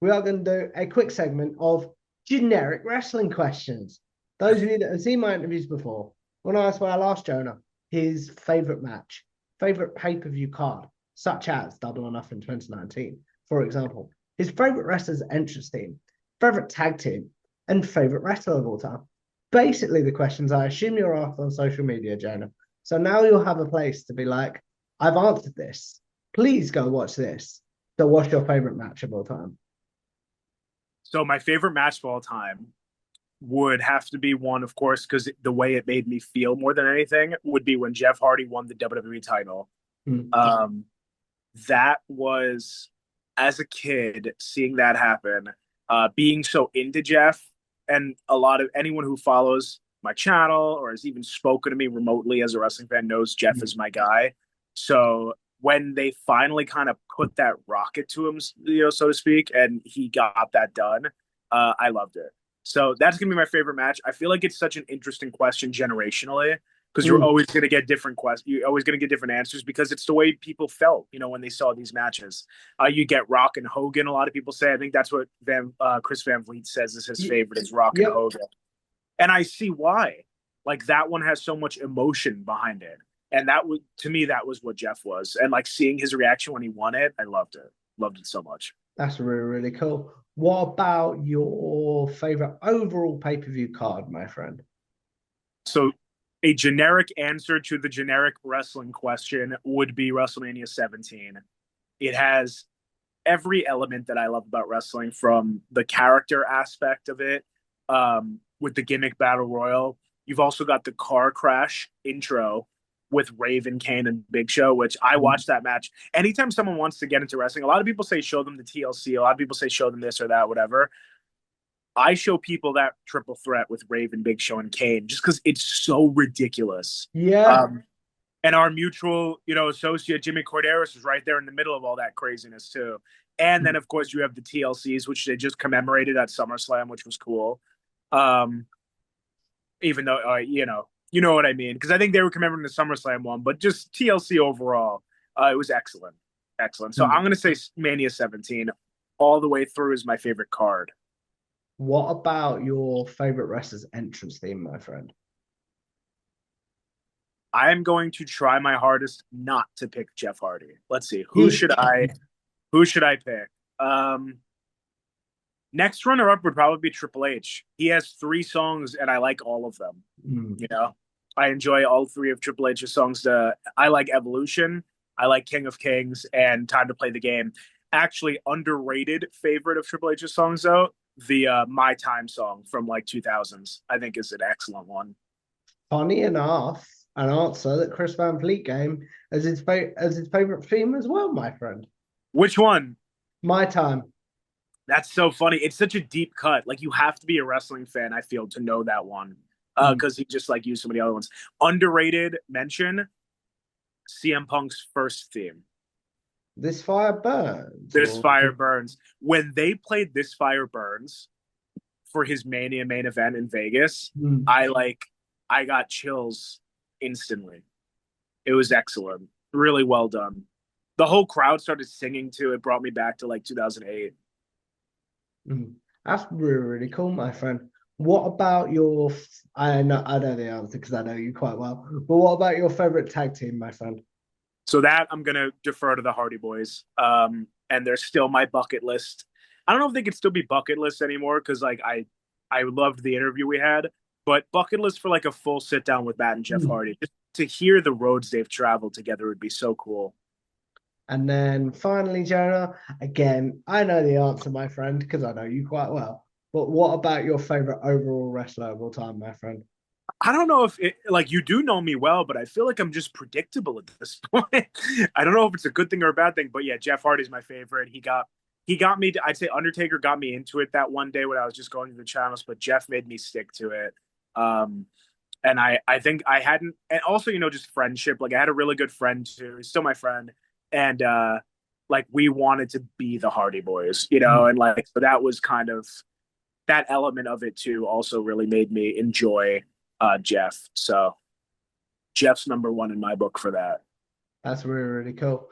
we are going to do a quick segment of generic wrestling questions. Those of you that have seen my interviews before, when I asked my last Jonah his favorite match, favorite pay-per-view card, such as Double or Nothing 2019, for example, his favorite wrestler's entrance team, favorite tag team, and favorite wrestler of all time. Basically, the questions I assume you're asked on social media, Jonah. So now you'll have a place to be like, I've answered this. Please go watch this. So, what's your favorite match of all time? So my favorite match of all time would have to be one, of course, because the way it made me feel more than anything would be when Jeff Hardy won the WWE title. Mm. Um, that was, as a kid, seeing that happen, being so into Jeff, and a lot of anyone who follows my channel or has even spoken to me remotely as a wrestling fan knows Jeff is my guy. So when they finally kind of put that rocket to him, so to speak, and he got that done, I loved it. So that's gonna be my favorite match. I feel like it's such an interesting question generationally because you're Mm. always going to get different questions. You're always going to get different answers because it's the way people felt, when they saw these matches. You get Rock and Hogan. A lot of people say. I think that's what Chris Van Vliet says is his favorite is Rock and Yep. Hogan, and I see why. Like that one has so much emotion behind it, and that was to me that was what Jeff was, and like seeing his reaction when he won it, I loved it so much. That's really, really cool. What about your favorite overall pay-per-view card, my friend? So a generic answer to the generic wrestling question would be WrestleMania 17. It has every element that I love about wrestling, from the character aspect of it, with the gimmick battle royal. You've also got the car crash intro with Raven, Kane, and Big Show, which I watch that match. Anytime someone wants to get into wrestling, a lot of people say show them the TLC. A lot of people say show them this or that, whatever. I show people that triple threat with Raven, Big Show, and Kane just because it's so ridiculous. Yeah. Um, and our mutual, associate Jimmy Corderas is right there in the middle of all that craziness too. And then, of course, you have the TLCs, which they just commemorated at SummerSlam, which was cool. Um, even though, you know what I mean, because I think they were commemorating the SummerSlam one, but just TLC overall, it was excellent, excellent. So I'm gonna say Mania 17 all the way through is my favorite card. What about your favorite wrestler's entrance theme, my friend? I am going to try my hardest not to pick Jeff Hardy. Let's see, He, who should I pick? Next runner up would probably be Triple H. He has three songs, and I like all of them. mm, You know, I enjoy all three of Triple H's songs. I like Evolution, I like King of Kings, and Time to Play the Game. Actually, underrated favorite of Triple H's songs though, the My Time song from like 2000s. I think is an excellent one. funny enough, an answer that Chris Van Vliet gave as his favorite theme as well, my friend. Which one? My time. That's so funny. It's such a deep cut. Like you have to be a wrestling fan, I feel, to know that one. Mm. Because he just like used so many other ones. Underrated mention CM Punk's first theme. This fire burns. This Or Fire Burns. When they played This Fire Burns for his Mania main event in Vegas, mm, I got chills instantly. It was excellent. Really well done. The whole crowd started singing too. It brought me back to like 2008. mm. That's really, really cool, my friend. What about I know the answer because I know you quite well. But what about your favorite tag team, my friend? So that I'm gonna defer to the Hardy Boys. And they're still my bucket list. I don't know if they could still be bucket list anymore because like I loved the interview we had, but bucket list for like a full sit down with Matt and Jeff Mm. Hardy. Just to hear the roads they've traveled together would be so cool. And then finally, Jonah, again, I know the answer, my friend, because I know you quite well. But what about your favorite overall wrestler of all time, my friend? I don't know if it, like you do know me well, but I feel like I'm just predictable at this point. I don't know if it's a good thing or a bad thing, but yeah, Jeff Hardy's my favorite. He got me. I'd say Undertaker got me into it that one day when I was just going to the channels, but Jeff made me stick to it. Um, and I think I hadn't, and also just friendship. Like I had a really good friend too. He's still my friend, and like we wanted to be the Hardy Boys, and like so that was kind of that element of it too. Also really made me enjoy Jeff. So Jeff's number one in my book for that. That's really, really cool.